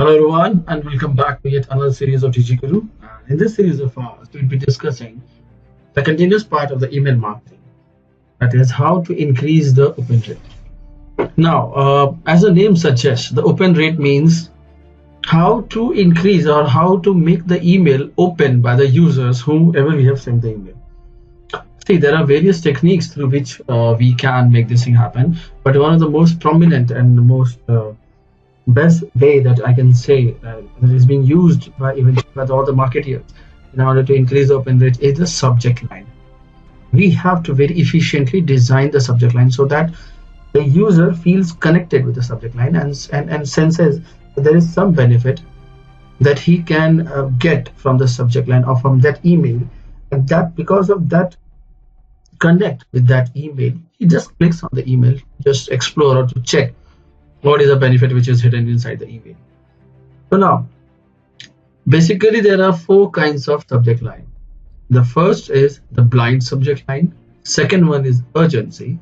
Hello everyone and welcome back to yet another series of DG Guru. In this series of ours, we'll be discussing the continuous part of the email marketing. That is how to increase the open rate. Now, as the name suggests, the open rate means how to increase or how to make the email open by the users whomever we have sent the email. See, there are various techniques through which we can make this thing happen, but one of the most prominent and the most best way that I can say that is being used by all the marketeers in order to increase the open rate is the subject line. We have to very efficiently design the subject line so that the user feels connected with the subject line and senses that there is some benefit that he can get from the subject line or from that email, and that because of that connect with that email, he just clicks on the email, just explore or to check what is the benefit which is hidden inside the email. So now, basically there are four kinds of subject line. The first is the blind subject line. Second one is urgency.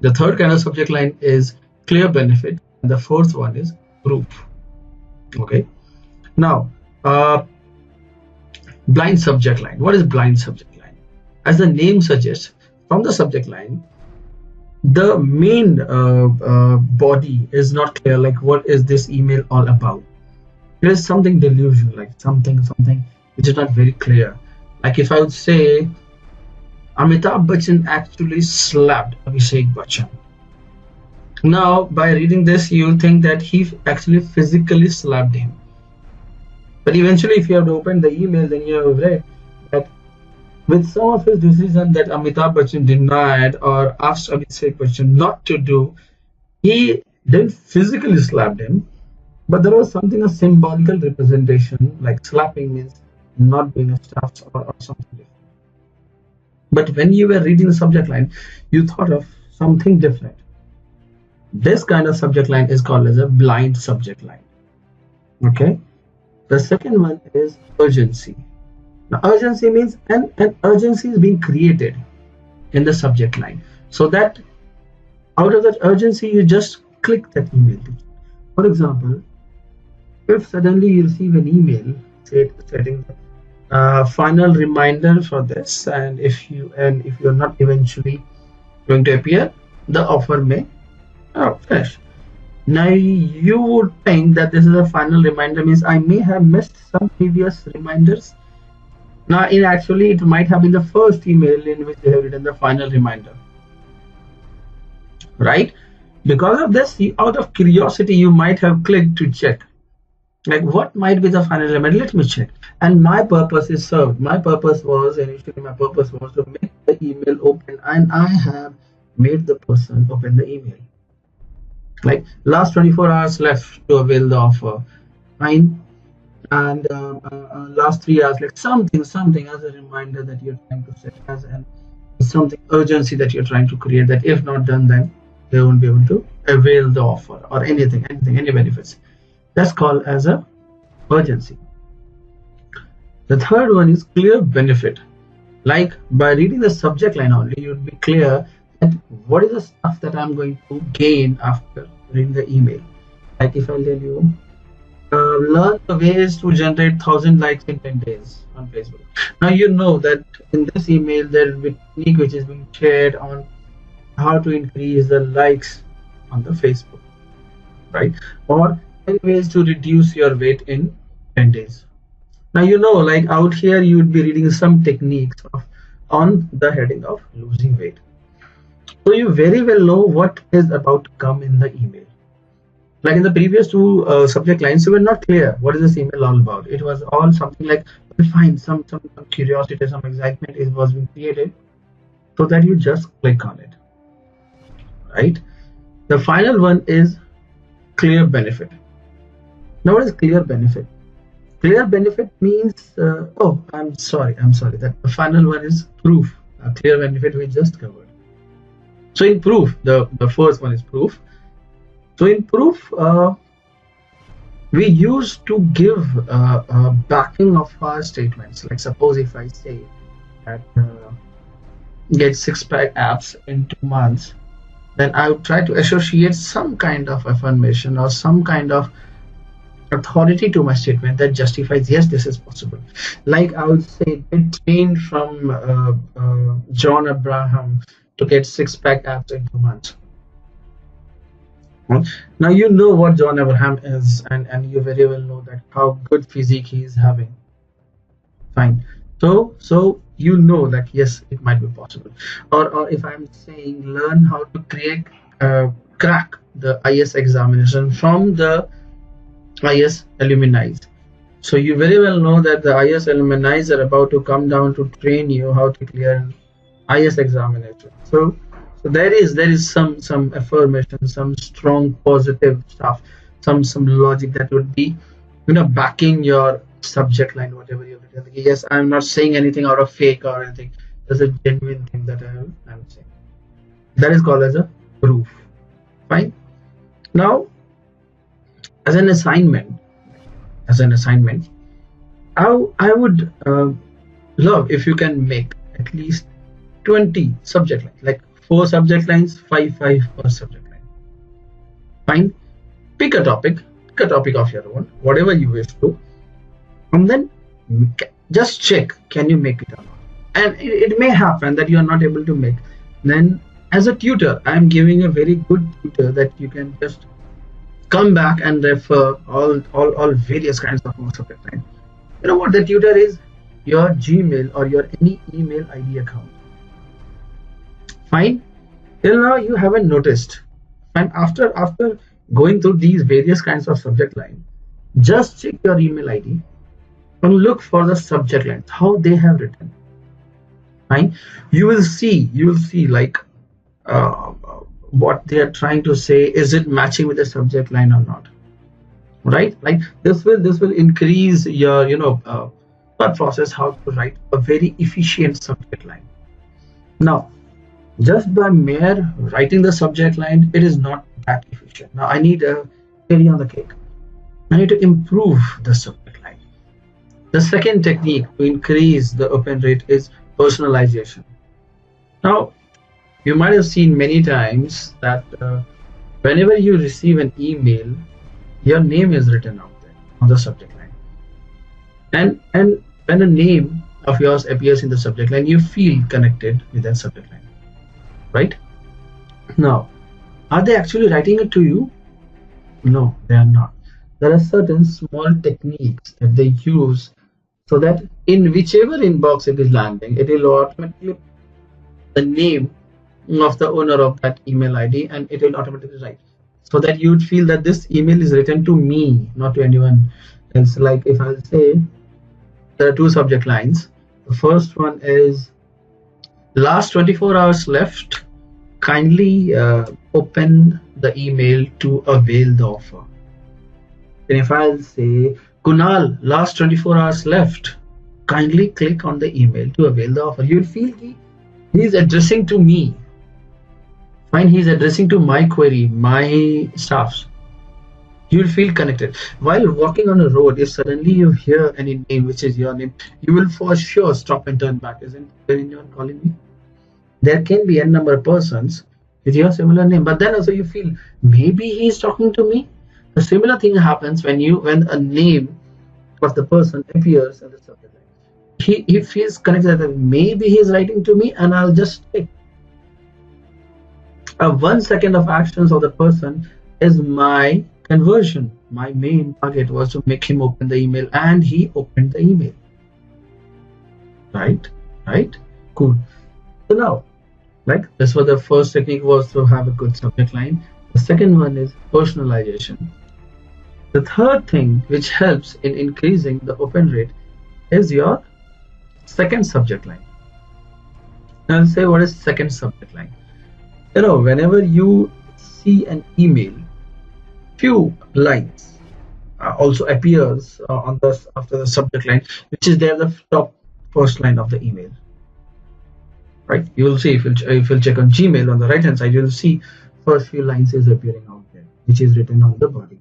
The third kind of subject line is clear benefit. And the fourth one is proof. Okay. Now, blind subject line. What is blind subject line? As the name suggests, from the subject line, the main body is not clear, like what is this email all about. There is something delusional, like something which is not very clear. Like if I would say Amitabh Bachchan actually slapped Abhishek Bachchan. Now by reading this you'll think that he actually physically slapped him, but eventually if you have to open the email, then you have read that with some of his decision that Amitabh Bachchan denied or asked Abhishek Bachchan not to do, he didn't physically slap him, but there was something, a symbolical representation, like slapping means not doing a stuff or something different. But when you were reading the subject line, you thought of something different. This kind of subject line is called as a blind subject line. Okay. The second one is urgency. Now, urgency means an urgency is being created in the subject line, so that out of that urgency you just click that email. For example, if suddenly you receive an email setting final reminder for this, and if you're not eventually going to appear, the offer may finish. Now you would think that this is a final reminder, means I may have missed some previous reminders. Now, in actually, it might have been the first email in which they have written the final reminder, right? Because of this, out of curiosity, you might have clicked to check, like what might be the final reminder. Let me check, and my purpose is served. My purpose was to make the email open, and I have made the person open the email. Like last 24 hours left to avail the offer, fine. And last 3 hours, like something as a reminder that you're trying to set, as an something urgency that you're trying to create, that if not done, then they won't be able to avail the offer or any benefits. That's called as a urgency. The third one is clear benefit. Like by reading the subject line only, you'd be clear that what is the stuff that I'm going to gain after reading the email. Like if I tell you, learn the ways to generate 1,000 likes in 10 days on Facebook. Now you know that in this email there will be a technique which is being shared on how to increase the likes on the Facebook, right? Or 10 ways to reduce your weight in 10 days. Now you know, like out here you would be reading some techniques on the heading of losing weight. So you very well know what is about to come in the email. Like in the previous two subject lines, you were not clear what is this email all about. It was all something like, well, fine, some curiosity, some excitement was being created, so that you just click on it, right? The final one is clear benefit. Now what is clear benefit? Clear benefit means I'm sorry that the final one is proof. Clear benefit we just covered. So in proof, the first one is proof. So in proof, we used to give backing of our statements. Like suppose if I say that get 6-pack abs in 2 months, then I would try to associate some kind of affirmation or some kind of authority to my statement that justifies yes, this is possible. Like I would say, it trained from John Abraham to get six-pack abs in 2 months. Well, now you know what John Abraham is, and you very well know that how good physique he is having. Fine. So you know that yes, it might be possible. Or if I'm saying learn how to create crack the IS examination from the IS alumni. So you very well know that the IS alumni are about to come down to train you how to clear an IS examination. So there is some affirmation, some strong positive stuff, some logic that would be backing your subject line, whatever you're written. Yes, I'm not saying anything out of fake or anything. There's a genuine thing that I'm saying. That is called as a proof. Fine. Now, as an assignment, I would love if you can make at least 20 subject lines, like 4 subject lines, 5 per subject line. Fine. Pick a topic of your own, whatever you wish to, and then just check, can you make it or not? And it may happen that you are not able to make. Then as a tutor, I am giving a very good tutor that you can just come back and refer all various kinds of subject line. You know what the tutor is? Your Gmail or your any email ID account. Fine. Till now you haven't noticed. And after going through these various kinds of subject line, just check your email ID and look for the subject lines, how they have written. Fine. You will see like what they are trying to say. Is it matching with the subject line or not? Right? Like this will increase your thought process how to write a very efficient subject line. Now, just by mere writing the subject line, it is not that efficient. Now I need a cherry on the cake. I need to improve the subject line. The second technique to increase the open rate is personalization. Now, you might have seen many times that whenever you receive an email, your name is written out there on the subject line. And when a name of yours appears in the subject line, you feel connected with that subject line. Right? Now, are they actually writing it to you? No, they are not. There are certain small techniques that they use so that in whichever inbox it is landing, it will automatically the name of the owner of that email ID, and it will automatically write, so that you would feel that this email is written to me, not to anyone else. Like if I'll say there are 2 subject lines. The first one is last 24 hours left. Kindly open the email to avail the offer. And if I'll say Kunal, last 24 hours left, kindly click on the email to avail the offer, you'll feel he is addressing to me. Fine, he's addressing to my query, my staffs. You'll feel connected. While walking on a road, if suddenly you hear any name which is your name, you will for sure stop and turn back. Isn't there anyone calling me? There can be a number of persons with your similar name, but then also you feel maybe he is talking to me. A similar thing happens when a name of the person appears in the subject line. He feels connected that maybe he is writing to me, and I'll just click. 1 second of actions of the person is my conversion. My main target was to make him open the email, and he opened the email. Right? Cool. So now, like this was the first technique, was to have a good subject line. The second one is personalization. The third thing which helps in increasing the open rate is your second subject line. Now I'll say what is second subject line. Whenever you see an email, few lines also appears on the after the subject line, which is there the top first line of the email. Right? You will see if you'll check on Gmail on the right hand side, you will see first few lines is appearing out there, which is written on the body.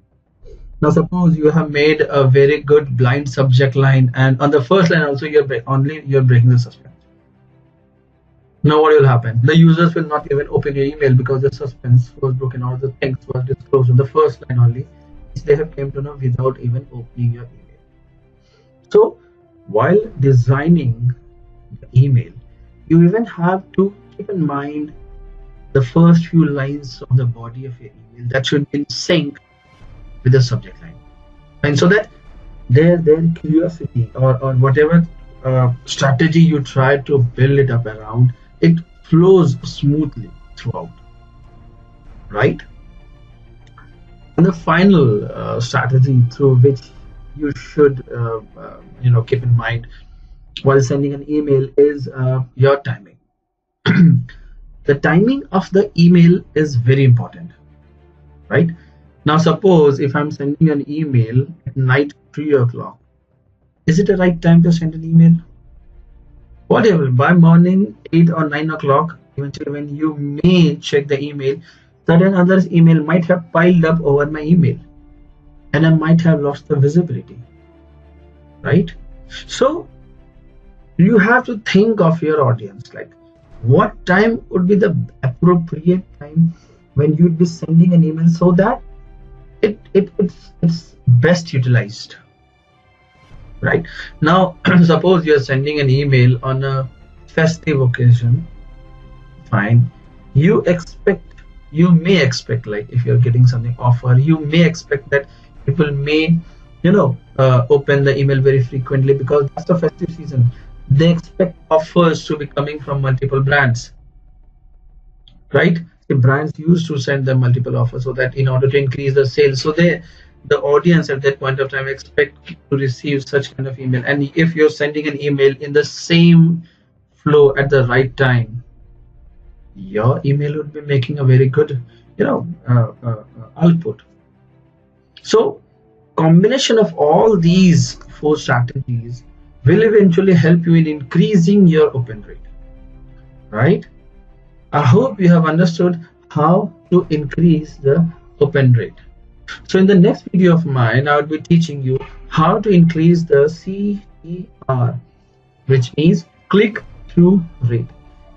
Now suppose you have made a very good blind subject line, and on the first line also you're breaking the suspense. Now what will happen? The users will not even open your email because the suspense was broken, or the text was disclosed on the first line only. which they have came to know without even opening your email. So while designing the email, you even have to keep in mind the first few lines of the body of your email that should be in sync with the subject line, and so that their curiosity or whatever strategy you try to build it up around, it flows smoothly throughout, right? And the final strategy through which you should keep in mind while sending an email is your timing. The timing of the email is very important, right? Now suppose if I'm sending an email at night 3 o'clock, is it the right time to send an email? Whatever, by morning 8 or 9 o'clock, eventually when you may check the email, certain others email might have piled up over my email and I might have lost the visibility, right? So you have to think of your audience, like what time would be the appropriate time when you'd be sending an email so that it's best utilized, right? Now suppose you're sending an email on a festive occasion, fine. You may expect, like if you're getting something offer, you may expect that people may open the email very frequently because that's the festive season. They expect offers to be coming from multiple brands, right? The brands used to send them multiple offers so that in order to increase the sales, so the audience at that point of time expect to receive such kind of email. And if you're sending an email in the same flow at the right time, your email would be making a very good output. So combination of all these 4 strategies will eventually help you in increasing your open rate, right? I hope you have understood how to increase the open rate. So in the next video of mine, I will be teaching you how to increase the CTR, which means click through rate.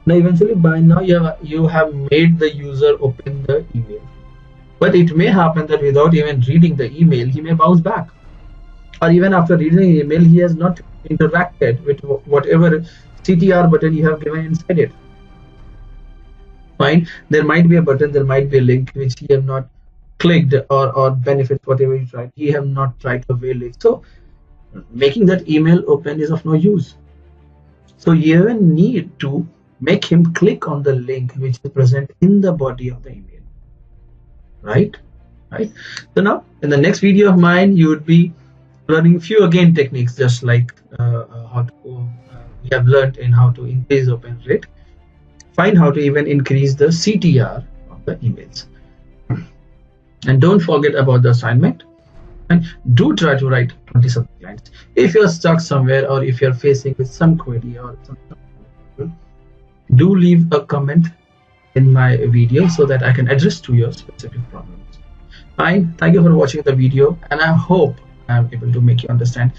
Now eventually by now you have made the user open the email, but it may happen that without even reading the email, he may bounce back, or even after reading the email, he has not interacted with whatever CTR button you have given inside it. Fine, there might be a button, there might be a link which he have not clicked, or benefits whatever you tried, he have not tried to avail it. So making that email open is of no use. So you even need to make him click on the link which is present in the body of the email, right? So now in the next video of mine, you would be learning few again techniques, just like how to we have learned in how to increase open rate, find how to even increase the CTR of the emails. And don't forget about the assignment, and do try to write 20 subject lines. If you're stuck somewhere, or if you're facing with some query or something, do leave a comment in my video so that I can address to your specific problems. Fine, thank you for watching the video, and I hope I'm able to make you understand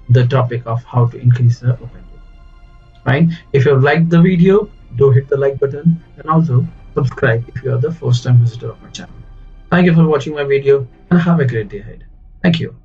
the topic of how to increase the open rate. Fine, if you have liked the video, do hit the like button, and also subscribe if you are the first time visitor of my channel. Thank you for watching my video, and have a great day ahead. Thank you.